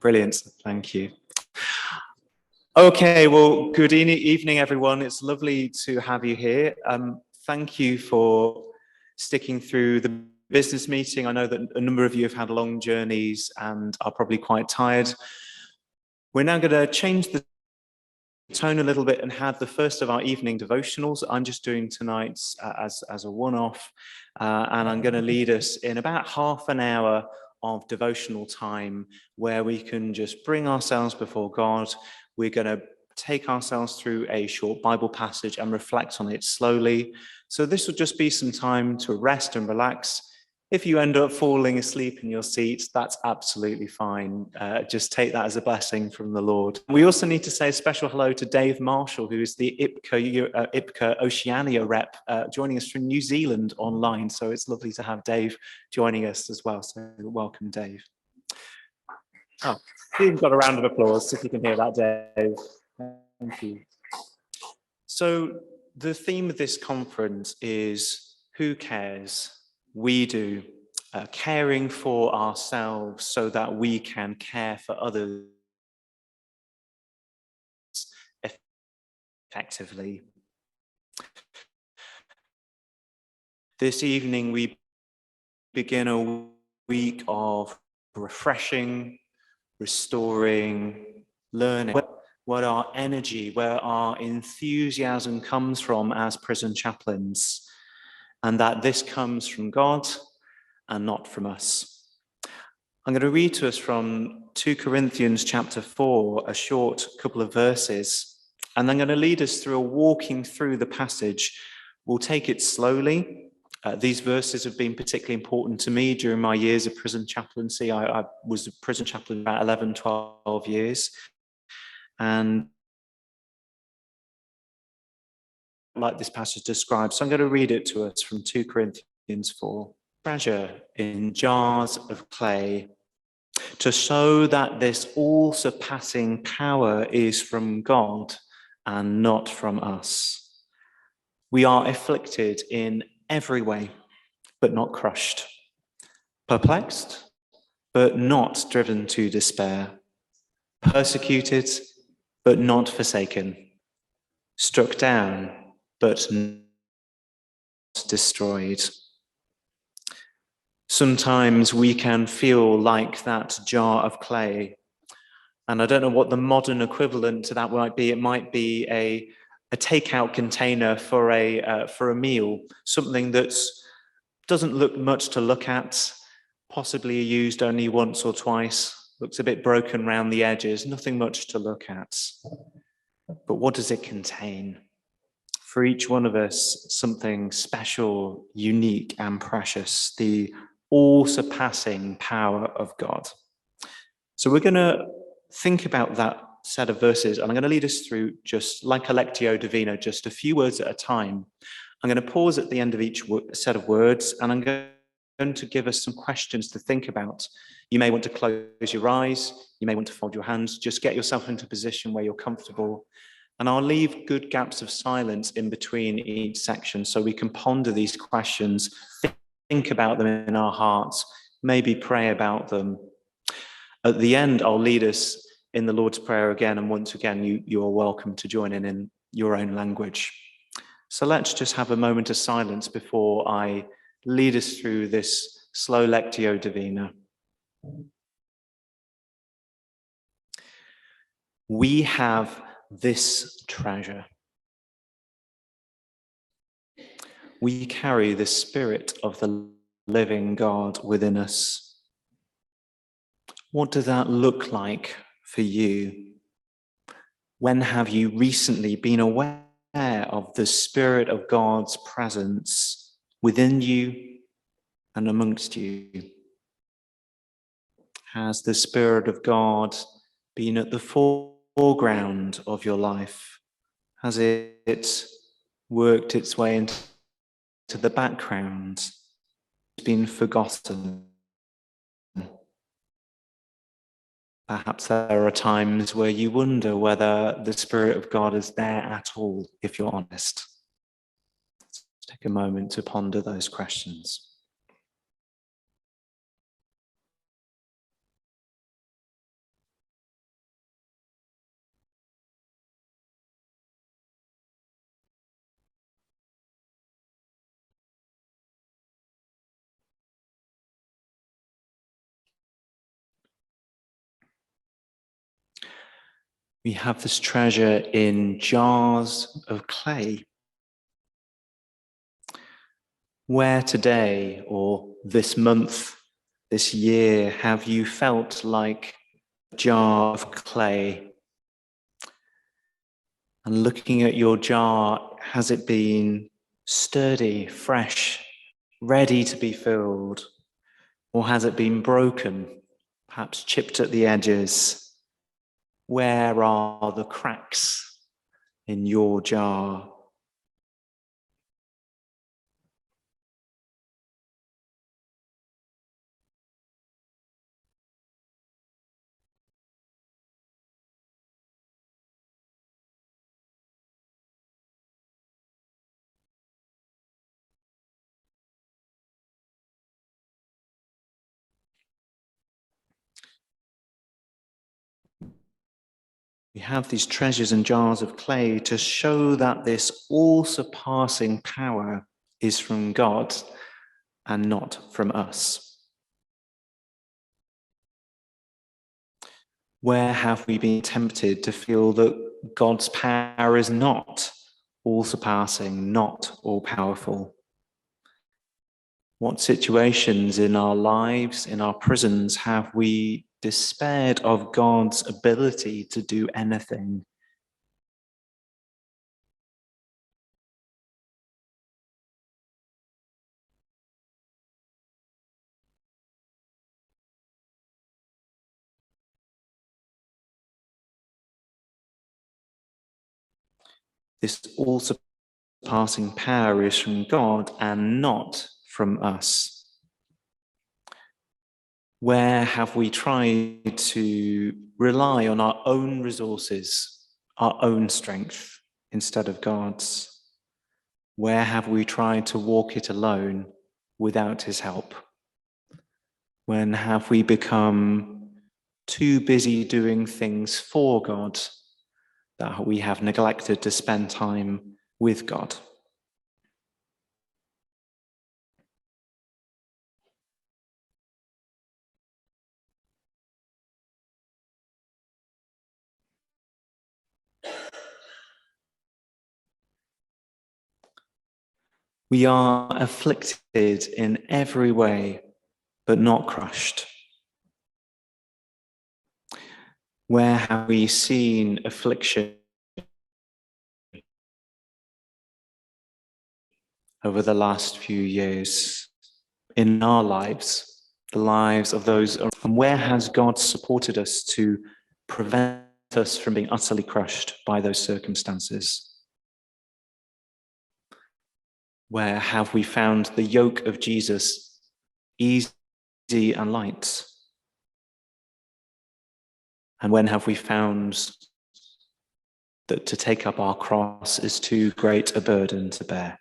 Brilliant. Thank you. Okay, well, good evening, everyone. It's lovely to have you here. Thank you for sticking through the business meeting. I know that a number of you have had long journeys and are probably quite tired. We're now going to change the tone a little bit and have the first of our evening devotionals. I'm just doing tonight's as a one-off, and I'm going to lead us in about half an hour of devotional time where we can just bring ourselves before God. We're going to take ourselves through a short Bible passage and reflect on it slowly. So this will just be some time to rest and relax. If you end up falling asleep in your seat, that's absolutely fine. Just take that as a blessing from the Lord. We also need to say a special hello to Dave Marshall, who is the IPCA Oceania rep, joining us from New Zealand online. So it's lovely to have Dave joining us as well. So welcome, Dave. Oh, you've got a round of applause if you can hear that, Dave. Thank you. So the theme of this conference is Who Cares? We do, caring for ourselves so that we can care for others effectively. This evening we begin a week of refreshing, restoring, learning what our energy, where our enthusiasm comes from as prison chaplains. And that this comes from God and not from us. I'm going to read to us from 2 Corinthians chapter 4, a short couple of verses, and I'm going to lead us through a walking through the passage. We'll take it slowly. These verses have been particularly important to me during my years of prison chaplaincy. I was a prison chaplain about 11, 12 years. And like this passage describes. So I'm going to read it to us from 2 Corinthians 4. Treasure in jars of clay, to show that this all-surpassing power is from God and not from us. We are afflicted in every way, but not crushed. Perplexed, but not driven to despair. Persecuted, but not forsaken. Struck down, but not destroyed. Sometimes we can feel like that jar of clay, and I don't know what the modern equivalent to that might be. It might be a takeout container for a meal, something that doesn't look much to look at, possibly used only once or twice, looks a bit broken around the edges, nothing much to look at. But what does it contain? For each one of us, something special, unique, and precious, the all-surpassing power of God. So we're going to think about that set of verses, and I'm going to lead us through, just like a Lectio Divina, just a few words at a time. I'm going to pause at the end of each set of words, and I'm going to give us some questions to think about. You may want to close your eyes, you may want to fold your hands, just get yourself into a position where you're comfortable. And I'll leave good gaps of silence in between each section so we can ponder these questions, think about them in our hearts, maybe pray about them. At the end, I'll lead us in the Lord's Prayer again, and once again, you are welcome to join in your own language. So let's just have a moment of silence before I lead us through this slow Lectio Divina. We have this treasure. We carry the Spirit of the living God within us. What does that look like for you? When have you recently been aware of the Spirit of God's presence within you and amongst you? Has the Spirit of God been at the foreground of your life? Has it worked its way into the background? It's been forgotten. Perhaps there are times where you wonder whether the Spirit of God is there at all, if you're honest. Let's take a moment to ponder those questions. We have this treasure in jars of clay. Where today or this month, this year, have you felt like a jar of clay? And looking at your jar, has it been sturdy, fresh, ready to be filled? Or has it been broken, perhaps chipped at the edges? Where are the cracks in your jar? We have these treasures and jars of clay to show that this all-surpassing power is from God and not from us. Where have we been tempted to feel that God's power is not all-surpassing, not all-powerful? What situations in our lives, in our prisons, have we despaired of God's ability to do anything? This all-surpassing power is from God and not from us. Where have we tried to rely on our own resources, our own strength, instead of God's? Where have we tried to walk it alone without his help? When have we become too busy doing things for God that we have neglected to spend time with God? We are afflicted in every way, but not crushed. Where have we seen affliction over the last few years in our lives, the lives of those, and where has God supported us to prevent us from being utterly crushed by those circumstances? Where have we found the yoke of Jesus easy and light? And when have we found that to take up our cross is too great a burden to bear?